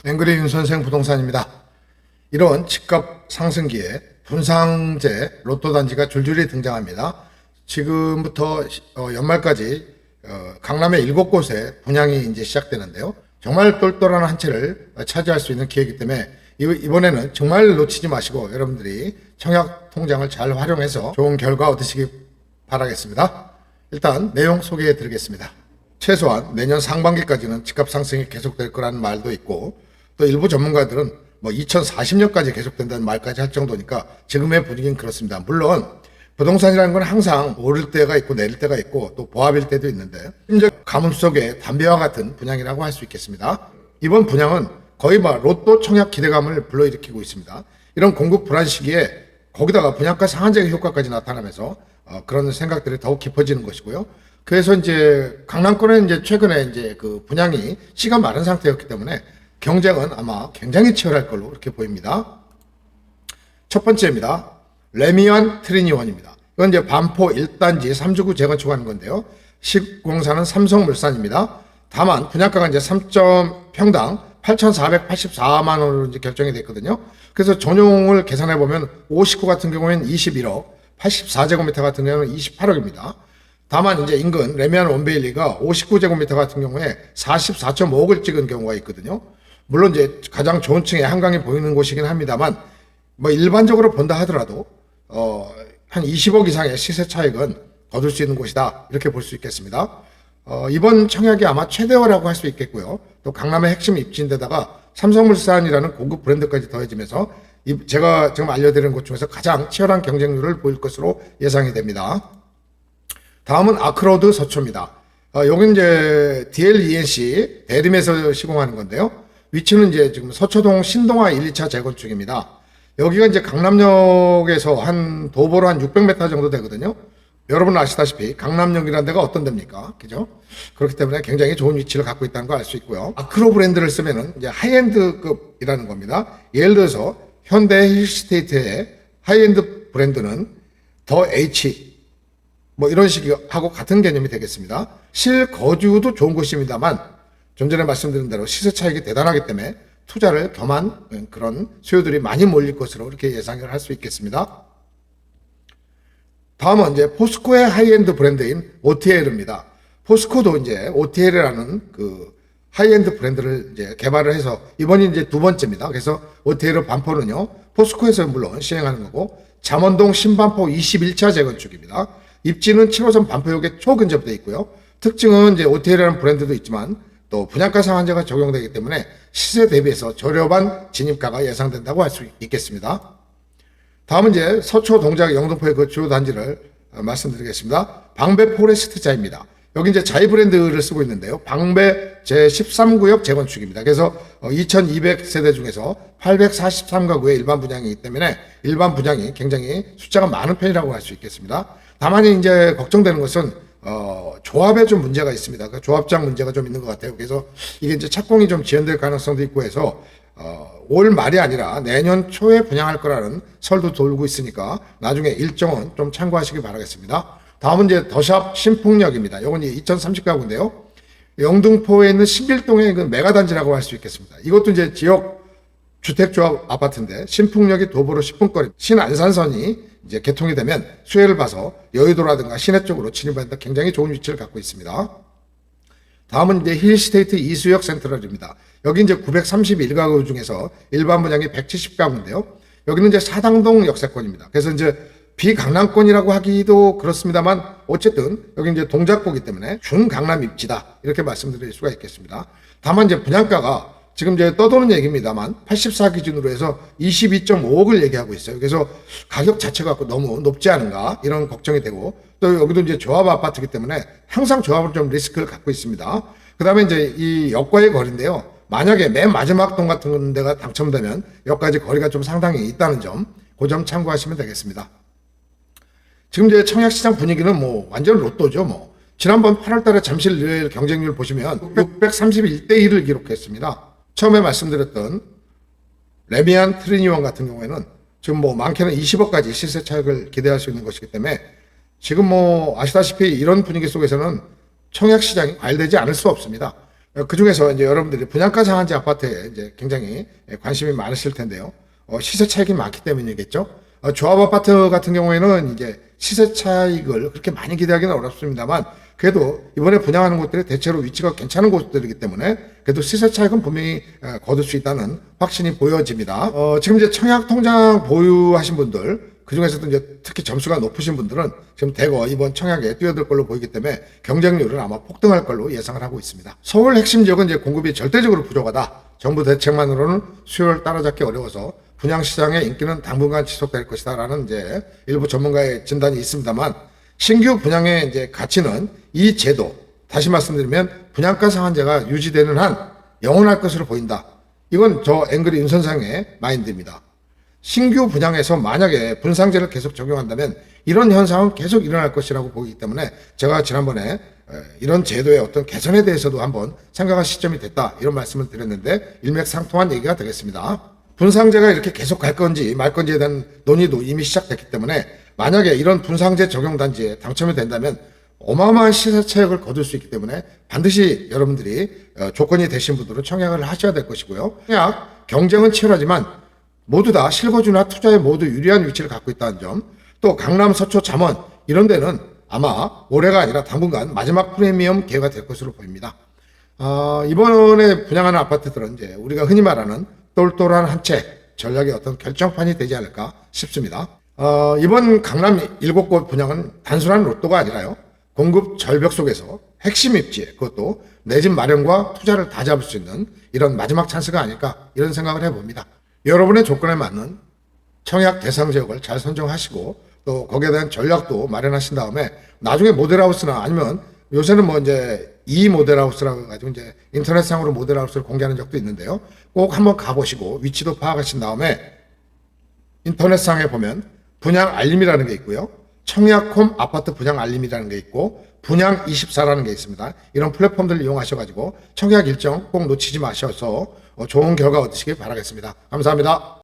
앵그리 윤선생 부동산입니다. 이런 집값 상승기에 분상제 로또 단지가 줄줄이 등장합니다. 지금부터 연말까지 강남의 7곳에 분양이 이제 시작되는데요. 정말 똘똘한 한 채를 차지할 수 있는 기회이기 때문에 이번에는 정말 놓치지 마시고 여러분들이 청약 통장을 잘 활용해서 좋은 결과 얻으시기 바라겠습니다. 일단 내용 소개해 드리겠습니다. 최소한 내년 상반기까지는 집값 상승이 계속될 거라는 말도 있고, 또 일부 전문가들은 2040년까지 계속된다는 말까지 할 정도니까 지금의 분위기는 그렇습니다. 물론 부동산이라는 건 항상 오를 때가 있고 내릴 때가 있고 또 보합일 때도 있는데, 심지어 가뭄 속의 담배와 같은 분양이라고 할 수 있겠습니다. 이번 분양은 거의 로또 청약 기대감을 불러일으키고 있습니다. 이런 공급 불안 시기에 거기다가 분양가 상한제 효과까지 나타나면서 그런 생각들이 더욱 깊어지는 것이고요. 그래서 이제 강남권에 이제 최근에 이제 그 분양이 씨가 마른 상태였기 때문에 경쟁은 아마 굉장히 치열할 걸로 그렇게 보입니다. 첫 번째입니다. 레미안 트리니원입니다. 이건 이제 반포 1단지 3주구 재건축하는 건데요. 시공사는 삼성물산입니다. 다만 분양가가 이제 3평당 8,484만 원으로 이제 결정이 됐거든요. 그래서 전용을 계산해 보면 59 같은 경우에는 21억, 84제곱미터 같은 경우는 28억입니다. 다만 이제 인근 레미안 원베일리가 59제곱미터 같은 경우에 44.5억을 찍은 경우가 있거든요. 물론 이제 가장 좋은 층에 한강이 보이는 곳이긴 합니다만, 일반적으로 본다 하더라도 한 20억 이상의 시세 차익은 거둘 수 있는 곳이다, 이렇게 볼 수 있겠습니다. 이번 청약이 아마 최대화라고 할 수 있겠고요. 또 강남의 핵심 입지인데다가 삼성물산이라는 고급 브랜드까지 더해지면서 제가 지금 알려드리는 곳 중에서 가장 치열한 경쟁률을 보일 것으로 예상이 됩니다. 다음은 아크로드 서초입니다. 여기 이제 DLENC 대림에서 시공하는 건데요. 위치는 이제 지금 서초동 신동아 1, 2차 재건축입니다. 여기가 이제 강남역에서 한 도보로 한 600m 정도 되거든요. 여러분 아시다시피 강남역이라는 데가 어떤 데입니까? 그죠? 그렇기 때문에 굉장히 좋은 위치를 갖고 있다는 걸 알 수 있고요. 아크로 브랜드를 쓰면은 이제 하이엔드급이라는 겁니다. 예를 들어서 현대 힐스테이트의 하이엔드 브랜드는 더 H 이런 식하고 같은 개념이 되겠습니다. 실거주도 좋은 곳입니다만 좀 전에 말씀드린 대로 시세 차익이 대단하기 때문에 투자를 겸한 그런 수요들이 많이 몰릴 것으로 이렇게 예상을 할 수 있겠습니다. 다음은 이제 포스코의 하이엔드 브랜드인 OTL입니다. 포스코도 이제 OTL이라는 그 하이엔드 브랜드를 이제 개발을 해서 이번이 이제 두 번째입니다. 그래서 OTL 반포는요, 포스코에서 물론 시행하는 거고, 잠원동 신반포 21차 재건축입니다. 입지는 7호선 반포역에 초근접되어 있고요. 특징은 이제 OTL이라는 브랜드도 있지만 또 분양가 상한제가 적용되기 때문에 시세 대비해서 저렴한 진입가가 예상된다고 할 수 있겠습니다. 다음은 이제 서초 동작 영등포의 그 주요 단지를 말씀드리겠습니다. 방배 포레스트자입니다. 여기 이제 자이 브랜드를 쓰고 있는데요. 방배 제13구역 재건축입니다. 그래서 2200세대 중에서 843가구의 일반 분양이기 때문에 일반 분양이 굉장히 숫자가 많은 편이라고 할 수 있겠습니다. 다만 이제 걱정되는 것은 조합에 좀 문제가 있습니다. 그러니까 조합장 문제가 좀 있는 것 같아요. 그래서 이게 이제 착공이 좀 지연될 가능성도 있고 해서 올 말이 아니라 내년 초에 분양할 거라는 설도 돌고 있으니까 나중에 일정은 좀 참고하시기 바라겠습니다. 다음은 이제 더샵 신풍역입니다. 이건 이제 2030가구인데요. 영등포에 있는 신길동의 그 메가단지라고 할 수 있겠습니다. 이것도 이제 지역 주택조합 아파트인데 신풍역이 도보로 10분 거리, 신안산선이 이제 개통이 되면 수혜를 봐서 여의도라든가 시내 쪽으로 진입하는데 굉장히 좋은 위치를 갖고 있습니다. 다음은 이제 힐스테이트 이수역 센트럴입니다. 여기 이제 931가구 중에서 일반 분양이 170가구인데요. 여기는 이제 사당동 역세권입니다. 그래서 이제 비강남권이라고 하기도 그렇습니다만 어쨌든 여기 이제 동작구이기 때문에 준강남 입지다, 이렇게 말씀드릴 수가 있겠습니다. 다만 이제 분양가가 지금 이제 떠도는 얘기입니다만 84 기준으로 해서 22.5억을 얘기하고 있어요. 그래서 가격 자체가 너무 높지 않은가, 이런 걱정이 되고, 또 여기도 이제 조합 아파트이기 때문에 항상 조합을 좀 리스크를 갖고 있습니다. 그 다음에 이제 이 역과의 거리인데요. 만약에 맨 마지막 동 같은 데가 당첨되면 역까지 거리가 좀 상당히 있다는 점, 그 점 참고하시면 되겠습니다. 지금 이제 청약시장 분위기는 완전 로또죠. 지난번 8월 달에 잠실 경쟁률 보시면 631대 1을 기록했습니다. 처음에 말씀드렸던 레미안 트리니원 같은 경우에는 지금 많게는 20억까지 시세 차익을 기대할 수 있는 것이기 때문에 지금 아시다시피 이런 분위기 속에서는 청약 시장이 과열되지 않을 수 없습니다. 그 중에서 이제 여러분들이 분양가 상한제 아파트에 이제 굉장히 관심이 많으실 텐데요. 시세 차익이 많기 때문이겠죠. 조합 아파트 같은 경우에는 이제 시세 차익을 그렇게 많이 기대하기는 어렵습니다만, 그래도 이번에 분양하는 곳들이 대체로 위치가 괜찮은 곳들이기 때문에 그래도 시세 차익은 분명히 거둘 수 있다는 확신이 보여집니다. 지금 이제 청약 통장 보유하신 분들, 그 중에서도 이제 특히 점수가 높으신 분들은 지금 대거 이번 청약에 뛰어들 걸로 보이기 때문에 경쟁률은 아마 폭등할 걸로 예상을 하고 있습니다. 서울 핵심 지역은 이제 공급이 절대적으로 부족하다. 정부 대책만으로는 수요를 따라잡기 어려워서 분양시장의 인기는 당분간 지속될 것이다라는 이제 일부 전문가의 진단이 있습니다만, 신규 분양의 이제 가치는 이 제도, 다시 말씀드리면 분양가 상한제가 유지되는 한 영원할 것으로 보인다. 이건 저 앵그리 윤 선생의 마인드입니다. 신규 분양에서 만약에 분상제를 계속 적용한다면 이런 현상은 계속 일어날 것이라고 보기 때문에 제가 지난번에 이런 제도의 어떤 개선에 대해서도 한번 생각할 시점이 됐다, 이런 말씀을 드렸는데 일맥상통한 얘기가 되겠습니다. 분상제가 이렇게 계속 갈 건지 말 건지에 대한 논의도 이미 시작됐기 때문에 만약에 이런 분상제 적용 단지에 당첨이 된다면 어마어마한 시세 차익을 거둘 수 있기 때문에 반드시 여러분들이 조건이 되신 분들은 청약을 하셔야 될 것이고요. 청약 경쟁은 치열하지만 모두 다 실거주나 투자에 모두 유리한 위치를 갖고 있다는 점, 또 강남, 서초, 잠원 이런 데는 아마 올해가 아니라 당분간 마지막 프리미엄 기회가 될 것으로 보입니다. 이번에 분양하는 아파트들은 이제 우리가 흔히 말하는 똘똘한 한 채 전략의 어떤 결정판이 되지 않을까 싶습니다. 이번 강남 7곳 분양은 단순한 로또가 아니라요, 공급 절벽 속에서 핵심 입지에, 그것도 내 집 마련과 투자를 다 잡을 수 있는 이런 마지막 찬스가 아닐까, 이런 생각을 해봅니다. 여러분의 조건에 맞는 청약 대상 지역을 잘 선정하시고 또 거기에 대한 전략도 마련하신 다음에 나중에 모델하우스나 아니면 요새는 뭐 이제 이 모델하우스라고 가지고 이제 인터넷상으로 모델하우스를 공개하는 적도 있는데요. 꼭 한번 가보시고 위치도 파악하신 다음에 인터넷상에 보면 분양 알림이라는 게 있고요. 청약홈 아파트 분양 알림이라는 게 있고 분양24라는 게 있습니다. 이런 플랫폼들을 이용하셔가지고 청약 일정 꼭 놓치지 마셔서 좋은 결과 얻으시길 바라겠습니다. 감사합니다.